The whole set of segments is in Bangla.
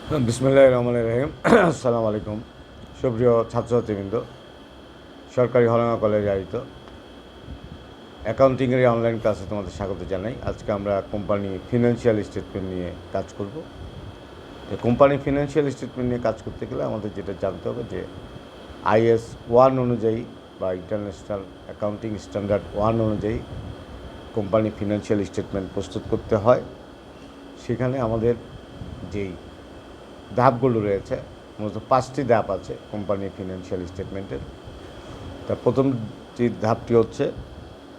বিসমিল্লাহির রহমানির রহিম। আসসালামু আলাইকুম। সুপ্রিয় ছাত্রছাত্রীবৃন্দ, সরকারি হলঙ্গা কলেজে আয়োজিত অ্যাকাউন্টিংয়ের অনলাইন ক্লাসে তোমাদের স্বাগত জানাই। আজকে আমরা কোম্পানি ফিনান্সিয়াল স্টেটমেন্ট নিয়ে কাজ করব। কোম্পানি ফিনান্সিয়াল স্টেটমেন্ট নিয়ে কাজ করতে গেলে আমাদের যেটা জানতে হবে যে IS 1 অনুযায়ী বা ইন্টারন্যাশনাল অ্যাকাউন্টিং স্ট্যান্ডার্ড 1 অনুযায়ী কোম্পানি ফিনান্সিয়াল স্টেটমেন্ট প্রস্তুত করতে হয়। সেখানে আমাদের যেই ধাপগুলো রয়েছে, মূলত 5টি ধাপ আছে কোম্পানির ফিনান্সিয়াল স্টেটমেন্টের। তার প্রথম যে ধাপটি হচ্ছে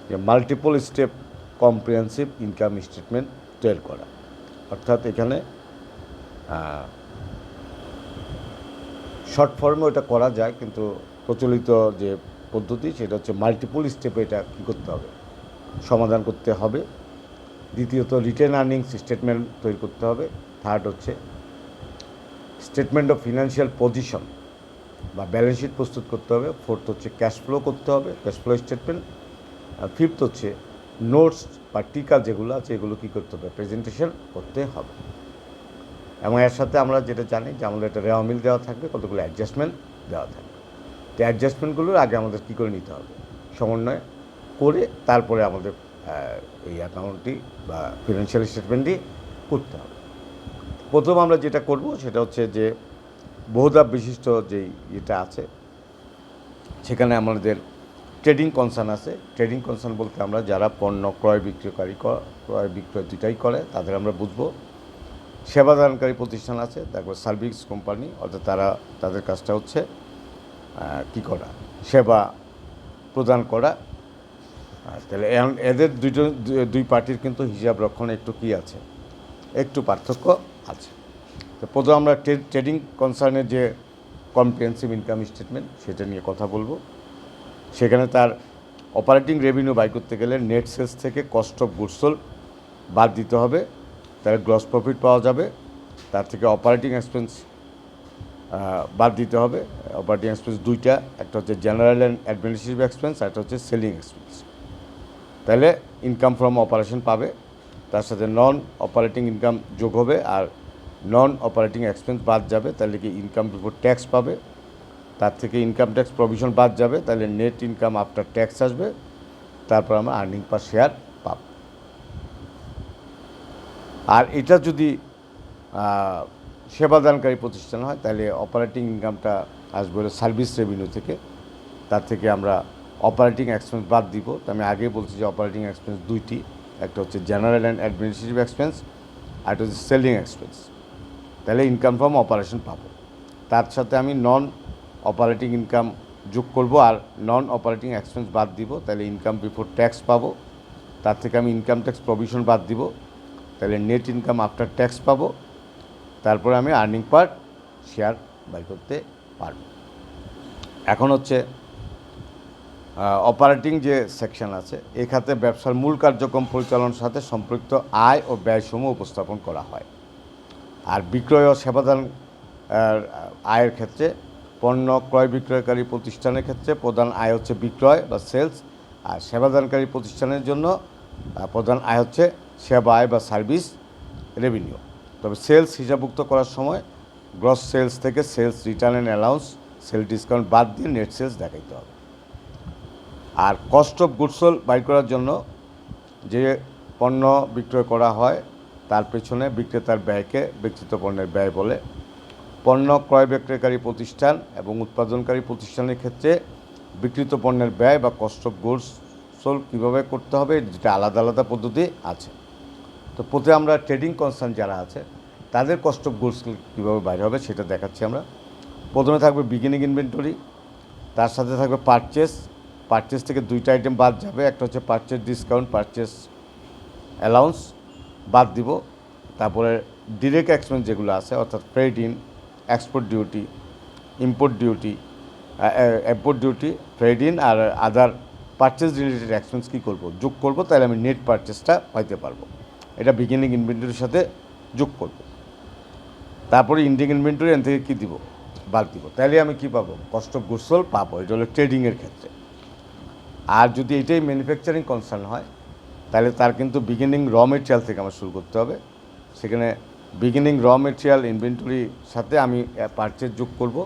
যে multiple step comprehensive income statement তৈরি করা। অর্থাৎ এখানে শর্ট ফর্মে ওটা করা যায়, কিন্তু প্রচলিত যে পদ্ধতি সেটা হচ্ছে মাল্টিপল স্টেপে এটা কী করতে হবে, সমাধান করতে হবে। দ্বিতীয়ত রিটেন আর্নিংস স্টেটমেন্ট তৈরি করতে হবে। থার্ড হচ্ছে স্টেটমেন্ট অফ ফিনান্সিয়াল পজিশন বা ব্যালেন্স শিট প্রস্তুত করতে হবে। ফোর্থ হচ্ছে ক্যাশ ফ্লো করতে হবে, ক্যাশ ফ্লো স্টেটমেন্ট। আর ফিফথ হচ্ছে নোটস বা টিকা যেগুলো আছে এগুলো কী করতে হবে, প্রেজেন্টেশন করতে হবে। এবং এর সাথে আমরা যেটা জানি যে আমাদের একটা রেওয়ামিল দেওয়া থাকবে, কতগুলো অ্যাডজাস্টমেন্ট দেওয়া থাকবে। তো অ্যাডজাস্টমেন্টগুলোর আগে আমাদের কী করে নিতে হবে, সমন্বয় করে তারপরে আমাদের এই অ্যাকাউন্টটি বা ফিনান্সিয়াল স্টেটমেন্টটি করতে হবে। প্রথম আমরা যেটা করব সেটা হচ্ছে যে বহুধাপ বিশিষ্ট যেই এটা আছে, সেখানে আমাদের ট্রেডিং কনসার্ন আছে। ট্রেডিং কনসার্ন বলতে আমরা যারা পণ্য ক্রয় বিক্রয় দুটাই করে তাদের আমরা বুঝবো। সেবাদানকারী প্রতিষ্ঠান আছে, তারপর সার্ভিস কোম্পানি, অর্থাৎ তাদের কাজটা হচ্ছে কী করা, সেবা প্রদান করা। তাহলে এদের দুই পার্টির কিন্তু হিসাব রক্ষণে একটু কী আছে, একটু পার্থক্য আছে। তো প্রথম আমরা ট্রেডিং কনসার্নের যে কম্প্রিহেন্সিভ ইনকাম স্টেটমেন্ট সেটা নিয়ে কথা বলবো। সেখানে তার অপারেটিং রেভিনিউ বাই করতে গেলে নেট সেলস থেকে কস্ট অফ গুডস সোল্ড বাদ দিতে হবে, তার গ্রস প্রফিট পাওয়া যাবে। তার থেকে অপারেটিং এক্সপেন্স বাদ দিতে হবে। অপারেটিং এক্সপেন্স দুইটা, একটা হচ্ছে জেনারেল অ্যান্ড অ্যাডমিনিস্ট্রেটিভ এক্সপেন্স, একটা হচ্ছে সেলিং এক্সপেন্স। তাহলে ইনকাম ফ্রম অপারেশন পাবে, তার সাথে নন অপারেটিং ইনকাম যোগ হবে, আর নন অপারেটিং এক্সপেন্স বাদ যাবে, তাহলে কি ইনকাম বিফোর ট্যাক্স পাবে। তার থেকে ইনকাম ট্যাক্স প্রভিশন বাদ যাবে, তাহলে নেট ইনকাম আফটার ট্যাক্স আসবে। তারপর আমরা আর্নিং পার শেয়ার পাব। আর এটা যদি সেবাদানকারী প্রতিষ্ঠান হয় তাহলে অপারেটিং ইনকামটা আসবে হলো সার্ভিস রেভিনিউ থেকে। তার থেকে আমরা অপারেটিং এক্সপেন্স বাদ দিব। তো আমি আগেই বলছি যে অপারেটিং এক্সপেন্স দুইটি, একটা হচ্ছে জেনারেল অ্যান্ড অ্যাডমিনিস্ট্রেটিভ এক্সপেন্স, আর একটা হচ্ছে সেলিং এক্সপেন্স। তাহলে ইনকাম ফ্রম অপারেশন পাবো। তার সাথে আমি নন অপারেটিং ইনকাম যোগ করব আর নন অপারেটিং এক্সপেন্স বাদ দিব, তাহলে ইনকাম বিফোর ট্যাক্স পাবো। তার থেকে আমি ইনকাম ট্যাক্স প্রভিশন বাদ দিব, তাহলে নেট ইনকাম আফটার ট্যাক্স পাবো। তারপরে আমি আর্নিং পার শেয়ার বাই করতে পারব। এখন হচ্ছে অপারেটিং যে সেকশন আছে, এই খাতে ব্যবসার মূল কার্যক্রম পরিচালনার সাথে সম্পৃক্ত আয় ও ব্যয়সমূহ উপস্থাপন করা হয়। আর বিক্রয় ও সেবাদান আয়ের ক্ষেত্রে পণ্য ক্রয় বিক্রয়কারী প্রতিষ্ঠানের ক্ষেত্রে প্রধান আয় হচ্ছে বিক্রয় বা সেলস, আর সেবাদানকারী প্রতিষ্ঠানের জন্য প্রধান আয় হচ্ছে সেবা আয় বা সার্ভিস রেভিনিউ। তবে সেলস হিসাবভুক্ত করার সময় গ্রস সেলস থেকে sales return and allowance, sale discount বাদ দিয়ে নেট সেলস দেখাইতে হবে। আর cost of goods sold buy করার জন্য যে পণ্য বিক্রয় করা হয় তার পেছনে বিক্রেতার ব্যয়কে ব্যক্তিগত পণ্যের ব্যয় বলে। পণ্য ক্রয় বিক্রয়কারী প্রতিষ্ঠান এবং উৎপাদনকারী প্রতিষ্ঠানের ক্ষেত্রে বিক্রিত পণ্যের ব্যয় বা কস্ট অফ গুডস সোল্ড কীভাবে করতে হবে, যেটা আলাদা আলাদা পদ্ধতি আছে। তো প্রথমে আমরা ট্রেডিং কনসার্ন যারা আছে তাদের কস্ট অফ গুডস কীভাবে বাইরে হবে সেটা দেখাচ্ছি আমরা। প্রথমে থাকবে বিগিনিং ইনভেন্টরি, তার সাথে থাকবে পারচেস থেকে দুইটা আইটেম বাদ যাবে, একটা হচ্ছে পারচেস ডিসকাউন্ট, পারচেস অ্যালাউন্স বাদ দিব। তারপরে ডিরেক্ট এক্সপেন্স যেগুলো আছে, অর্থাৎ freight in, export duty, import duty, freight in আর আদার পারচেস রিলেটেড এক্সপেন্স কী করবো, যোগ করবো, তাহলে আমি নেট পারচেসটা পাইতে পারবো। এটা বিগিনিং ইনভেন্টরির সাথে যোগ করব। তারপরে ইন্ডিং ইনভেন্টরি এন থেকে কী দিব, বাদ দিব, তাহলে আমি কী পাবো, কস্ট অফ গুডস সোল্ড পাবো। এটা হলো ট্রেডিংয়ের ক্ষেত্রে। আর যদি এটাই ম্যানুফ্যাকচারিং কনসার্ন হয় তাহলে তার কিন্তু বিগিনিং র মেটেরিয়াল থেকে আমার শুরু করতে হবে। সেখানে বিগিনিং র মেটেরিয়াল ইনভেন্টরির সাথে আমি পারচেজ যোগ করব,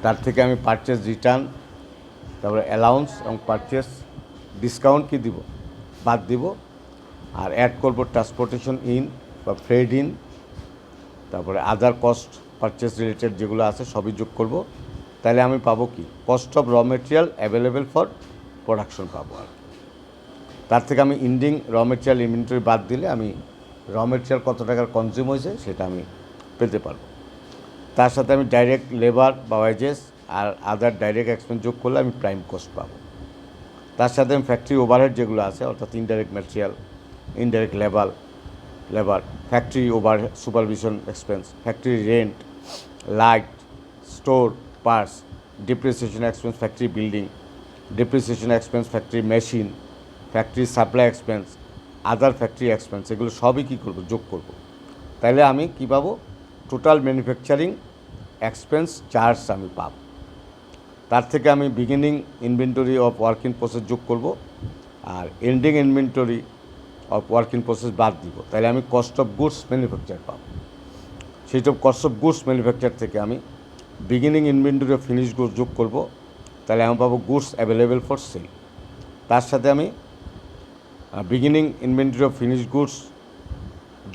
তার থেকে আমি পারচেজ রিটার্ন, তারপরে অ্যালাউন্স এবং পারচেস ডিসকাউন্ট কি দিব, বাদ দিব। আর অ্যাড করব ট্রান্সপোর্টেশন ইন বা ফ্রেড ইন, তারপরে আদার কস্ট পারচেস রিলেটেড যেগুলো আছে সবই যোগ করব। তাহলে আমি পাবো কি, কস্ট অফ র মেটেরিয়াল অ্যাভেলেবেল ফর প্রোডাকশন পাবো। আর তার থেকে আমি ইন্ডিং র মেটেরিয়াল ইনভেন্টরি বাদ দিলে আমি র মেটেরিয়াল কত টাকার কনজিউম হয়েছে সেটা আমি পেতে পারবো। তার সাথে আমি ডাইরেক্ট লেবার বা ওয়েজেস আর আদার ডাইরেক্ট এক্সপেন্স যোগ করলে আমি প্রাইম কস্ট পাবো। তার সাথে আমি ফ্যাক্টরি ওভারহেড যেগুলো আছে, অর্থাৎ indirect material, indirect labour, factory over supervision expense, factory rent, light, store, parts, depreciation expense factory building, depreciation expense factory machine, factory supply expense, other factory expense, এগুলো সবই কী করবো, যোগ করব। তাহলে আমি কী পাবো, টোটাল ম্যানুফ্যাকচারিং এক্সপেন্স চার্জ আমি পাব। তার থেকে আমি beginning inventory of work in process যোগ করব আর ending inventory of work in process বাদ দিব। তাহলে আমি কস্ট অফ গুডস ম্যানুফ্যাকচার পাবো। সেই সব কস্ট অফ গুডস ম্যানুফ্যাকচার থেকে আমি beginning inventory of finish goods যোগ করব। তাহলে আমি পাবো গুডস অ্যাভেলেবেল ফর সেল। তার সাথে আমি beginning inventory of finish goods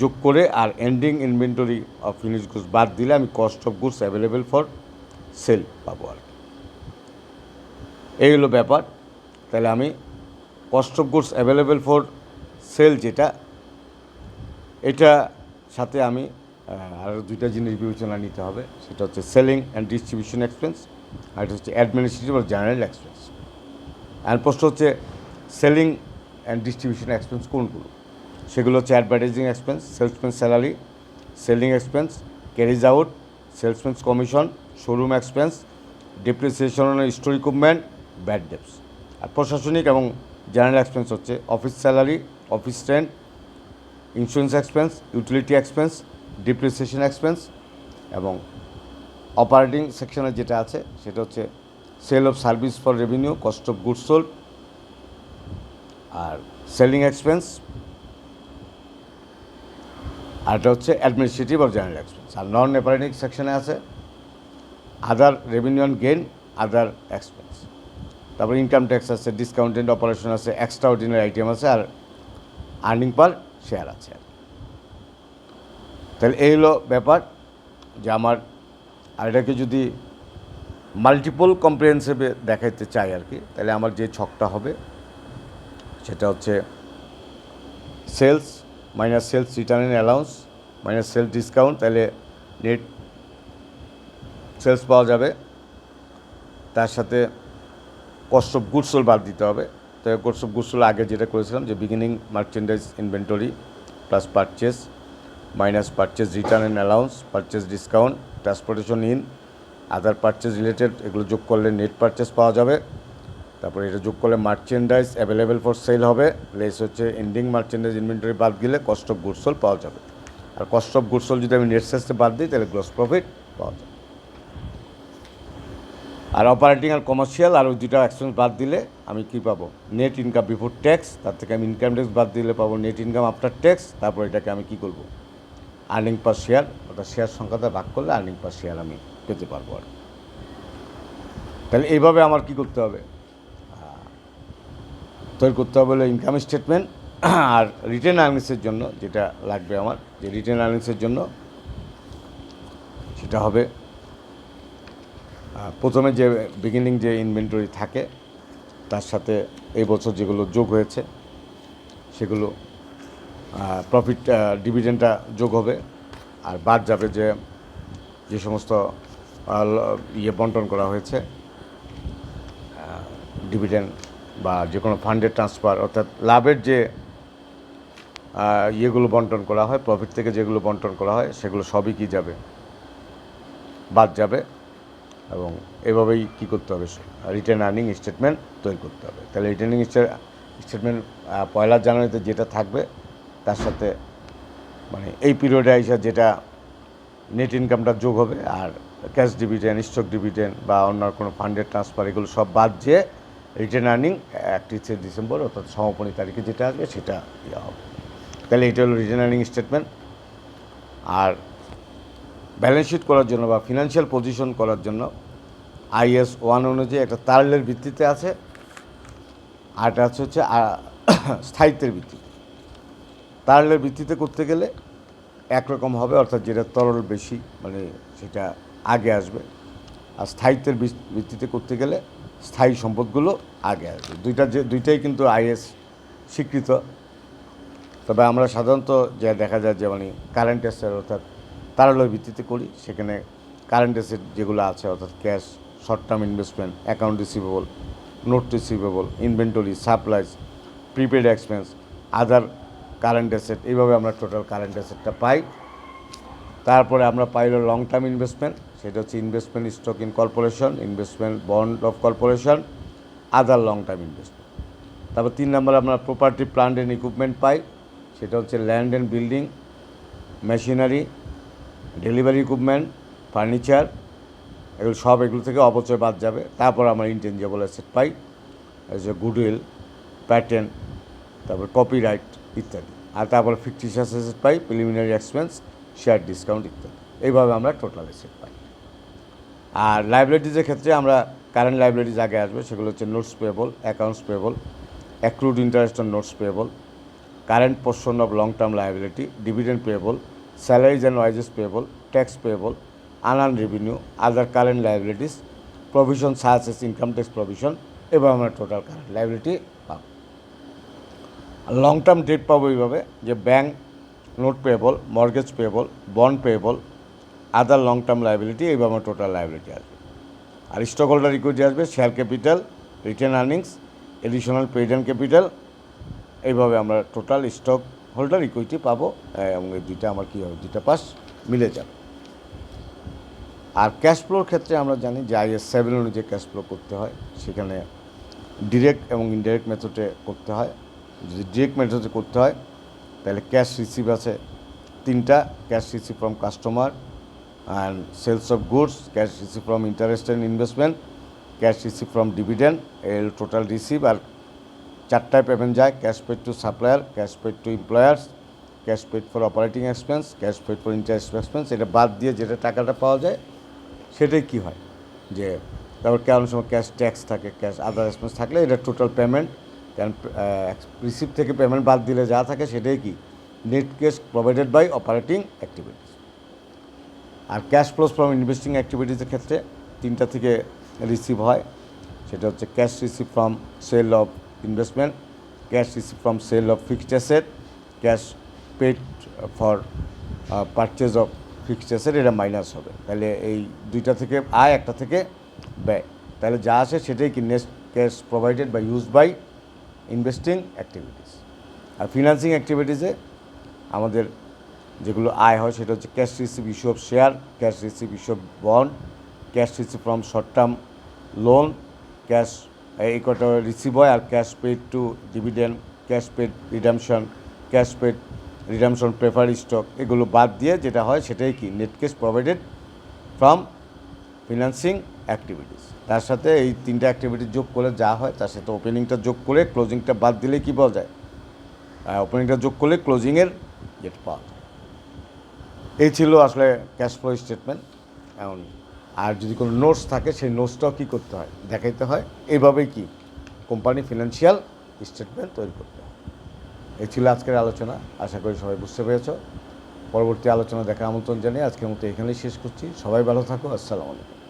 যোগ করে আর ending inventory of finish goods বাদ দিলে আমি cost of goods available for sale পাবো। আর এই হলো ব্যাপার। তাহলে আমি cost of goods available for sale যেটা, এটা সাথে আমি আরও দুইটা জিনিস বিবেচনা নিতে হবে। সেটা হচ্ছে সেলিং অ্যান্ড ডিস্ট্রিবিউশন এক্সপেন্স, আর এটা হচ্ছে অ্যাডমিনিস্ট্রেটিভ আর জেনারেল এক্সপেন্স। আর প্রশ্ন হচ্ছে সেলিং অ্যান্ড ডিস্ট্রিবিউশন এক্সপেন্স কোনগুলো, সেগুলো হচ্ছে advertising expense, salesman salary, selling expense, carriage out, salesman's commission, showroom expense, depreciation on store equipment, bad debts. আর প্রশাসনিক এবং জেনারেল এক্সপেন্স হচ্ছে office salary, office rent, insurance expense, utility expense, depreciation expense, এবং অপারেটিং সেকশনে যেটা আছে সেটা হচ্ছে sale of service for revenue, cost of goods sold, আর সেলিং এক্সপেন্স, আর এটা হচ্ছে অ্যাডমিনিস্ট্রেটিভ আর জেনারেল এক্সপেন্স। আর নন অপারেটিং সেকশনে আছে other revenue and gain, other expense. তারপরে ইনকাম ট্যাক্স আছে, ডিসকাউন্টেড অপারেশন আছে, এক্সট্রা অর্ডিনারি আইটেম আছে, আর আর্নিং পার শেয়ার আছে। তাহলে এই হলো ব্যাপার যে আমার, আর এটাকে যদি মাল্টিপল কম্প্রিহেনসিভে দেখাইতে চাই আর কি, তাহলে আমার যে ছকটা হবে সেটা হচ্ছে sales minus sales return and allowance minus sales discount, তাহলে নেট সেলস পাওয়া যাবে। তার সাথে কস্ট অফ গুডস সোল্ড বাদ দিতে হবে। তবে কস্ট অফ গুডস সোল্ড আগে যেটা করেছিলাম যে beginning merchandise inventory plus purchase minus purchase return and allowance, purchase discount, transportation in, other purchase related, এগুলো যোগ করলে নেট পারচেস পাওয়া যাবে। তারপরে এটা যোগ করলে মার্চেন্ডাইজ অ্যাভেলেবেল ফর সেল হবে, লেস হচ্ছে এন্ডিং মার্চেন্ডাইজ ইনভেন্টরি বাদ গেলে কস্ট অফ গুডস সোল্ড পাওয়া যাবে। আর কস্ট অফ গুডস সোল্ড যদি আমি নেট সেলসে বাদ দিই তাহলে গ্রস প্রফিট পাওয়া যাবে। আর অপারেটিং আর কমার্শিয়াল আর ওই দুটা এক্সপেন্স বাদ দিলে আমি কী পাবো, নেট ইনকাম বিফোর ট্যাক্স। তার থেকে আমি ইনকাম ট্যাক্স বাদ দিলে পাবো নেট ইনকাম আফটার ট্যাক্স। তারপর এটাকে আমি কী করবো, আর্নিং পার শেয়ার, অর্থাৎ শেয়ার সংখ্যাটা ভাগ করলে আর্নিং পার শেয়ার আমি পেতে পারবো। আর তাহলে এইভাবে আমার কী করতে হবে, তৈরি করতে হবে হলো ইনকাম স্টেটমেন্ট। আর রিটেন আর্নিংসের জন্য যেটা লাগবে আমার, যে রিটেন আর্নিংসের জন্য সেটা হবে প্রথমে যে বিগিনিং যে ইনভেন্টরি থাকে তার সাথে এই বছর যেগুলো যোগ হয়েছে সেগুলো প্রফিট ডিভিডেন্ডটা যোগ হবে। আর বাদ যাবে যে সমস্ত বন্টন করা হয়েছে ডিভিডেন্ড বা যে কোনো ফান্ডের ট্রান্সফার, অর্থাৎ লাভের যে ইয়েগুলো বন্টন করা হয়, প্রফিট থেকে যেগুলো বন্টন করা হয় সেগুলো সবই কি যাবে, বাদ যাবে। এবং এভাবেই কী করতে হবে, রিটেন আর্নিং স্টেটমেন্ট তৈরি করতে হবে। তাহলে রিটেনিং স্টেটমেন্ট 1 জানুয়ারিতে যেটা থাকবে তার সাথে মানে এই পিরিয়ডে এসে যেটা নেট ইনকামটা যোগ হবে, আর ক্যাশ ডিভিডেন্ড, স্টক ডিভিডেন্ড বা অন্য কোনো ফান্ডের ট্রান্সফার, এগুলো সব বাদ দিয়ে রিটেন আর্নিং 31শে ডিসেম্বর অর্থাৎ সমাপনী তারিখে যেটা আসবে সেটা ইয়ে হবে। তাহলে এটা হলো রিটেন আর্নিং স্টেটমেন্ট। আর ব্যালেন্স শিট করার জন্য বা ফিনান্সিয়াল পজিশন করার জন্য IAS 1 অনুযায়ী একটা তারল্যের ভিত্তিতে আছে, আর এটা হচ্ছে স্থায়িত্বের ভিত্তিতে। তারল্যের ভিত্তিতে করতে গেলে একরকম হবে, অর্থাৎ যেটা তরল বেশি মানে সেটা আগে আসবে, আর স্থায়িত্বের ভিত্তিতে করতে গেলে স্থায়ী সম্পদগুলো আগে আসবে। দুইটাই কিন্তু IAS স্বীকৃত। তবে আমরা সাধারণত যা দেখা যায় যে মানে কারেন্ট অ্যাসেট অর্থাৎ তারল্যের ভিত্তিতে করি, সেখানে কারেন্ট অ্যাসেট যেগুলো আছে অর্থাৎ cash, short term investment, account receivable, note receivable, inventory, supplies, prepaid expense, other current asset, এইভাবে আমরা টোটাল কারেন্ট অ্যাসেটটা পাই। তারপরে আমরা পাই লং টার্ম ইনভেস্টমেন্ট, সেটা হচ্ছে investment stock in corporation, investment bond of corporation, other long term investment. তারপর 3 নম্বরে আমরা প্রপার্টি, প্ল্যান্ট অ্যান্ড ইকুইপমেন্ট পাই, সেটা হচ্ছে land and building, machinery, delivery equipment, furniture, এগুলো থেকে অপচয় বাদ যাবে। তারপর আমরা ইনটেনজিবল অ্যাসেট পাই, যে গুডউইল, প্যাটেন্ট, তারপর কপিরাইট ইত্যাদি। আর তারপরে ফিকটিশিয়াস অ্যাসেট পাই, প্রিলিমিনারি এক্সপেন্স, শেয়ার ডিসকাউন্ট ইত্যাদি। এইভাবে আমরা টোটাল অ্যাসেট পাই। আর লাইবিলিটিজের ক্ষেত্রে আমরা কারেন্ট লাইবিলিটিজ আগে আসবে, সেগুলো হচ্ছে notes payable, accounts payable, accrued interest on notes payable, current portion of long term liability, dividend payable, salaries and wages payable, tax payable, unearned revenue, other current liabilities, provision such as income tax provision. এবার আমরা টোটাল কারেন্ট লাইবিলিটি পাবো। লং টার্ম ডেট পাবো এইভাবে, যে bank note payable, mortgage payable, bond payable, other long term liability, এইভাবে আমার টোটাল লাইবিলিটি আসবে। আর স্টক হোল্ডার ইকুইটি আসবে, share capital, written earnings, additional paid and capital. এইভাবে আমরা টোটাল স্টক হোল্ডার ইকুইটি পাবো, এবং এই দুইটা আমার কী হবে, দুইটা পাশ মিলে যাবে। আর ক্যাশ ফ্লোর ক্ষেত্রে আমরা জানি যে IAS 7 অনুযায়ী ক্যাশ ফ্লো করতে হয়, সেখানে ডিরেক্ট এবং ইনডাইরেক্ট মেথডে করতে হয়। যদি ডিরেক্ট মেথডে করতে হয় তাহলে ক্যাশ রিসিভ আছে 3টা, cash receive from customer and sales of goods, cash receive from interest and investment, cash receive from dividend, এর টোটাল রিসিভ। আর 4টায় পেমেন্ট যায়, cash paid to supplier, cash paid to employers, cash paid for operating expense, cash paid for interest expense. এটা বাদ দিয়ে যেটা টাকাটা পাওয়া যায় সেটাই কী হয়, যে তারপর কেমন সময় ক্যাশ ট্যাক্স থাকে, ক্যাশ আদার এক্সপেন্স থাকলে এটা টোটাল পেমেন্ট। কারণ রিসিভ থেকে পেমেন্ট বাদ দিলে যা থাকে সেটাই কি net cash provided by operating activities. আর ক্যাশ ফ্লোস ফ্রম ইনভেস্টিং অ্যাক্টিভিটিসের ক্ষেত্রে 3টা থেকে রিসিভ হয়, সেটা হচ্ছে cash receive from sale of investment, cash receive from sale of fixed asset, cash paid for purchase of fixed asset. এটা মাইনাস হবে, তাহলে এই 2টা থেকে আয়, 1টা থেকে ব্যয়, তাহলে যা আসে সেটাই কি নেট ক্যাশ প্রোভাইডেড বা ইউজ বাই ইনভেস্টিং অ্যাক্টিভিটিস। আর ফিনান্সিং অ্যাক্টিভিটিসে আমাদের যেগুলো আয় হয় সেটা হচ্ছে cash receive issue of share, cash receive issue of bond, cash receive from short term loan, cash এই কটা রিসিভ হয়। আর cash paid to dividend, cash paid redemption, cash paid redemption prefer stock, এগুলো বাদ দিয়ে যেটা হয় সেটাই কি net cash provided from financing activities. তার সাথে এই 3টা অ্যাক্টিভিটি যোগ করে যা হয় তার সাথে ওপেনিংটা যোগ করে ক্লোজিংটা বাদ দিলে কী পাওয়া যায়, ওপেনিংটা যোগ করলে ক্লোজিংয়ের যেটা পাওয়া যায়। এই ছিল আসলে ক্যাশ ফ্লো স্টেটমেন্ট। এমন আর যদি কোনো নোটস থাকে সেই নোটসটাও কী করতে হয়, দেখাইতে হয়। এইভাবেই কি কোম্পানি ফিনান্সিয়াল স্টেটমেন্ট তৈরি করতে হয়। এই ছিল আজকের আলোচনা, আশা করি সবাই বুঝতে পেরেছ। পরবর্তী আলোচনা দেখার আমন্ত্রণ জানিয়ে আজকের মতো এখানেই শেষ করছি। সবাই ভালো থাকো, আসসালামু আলাইকুম।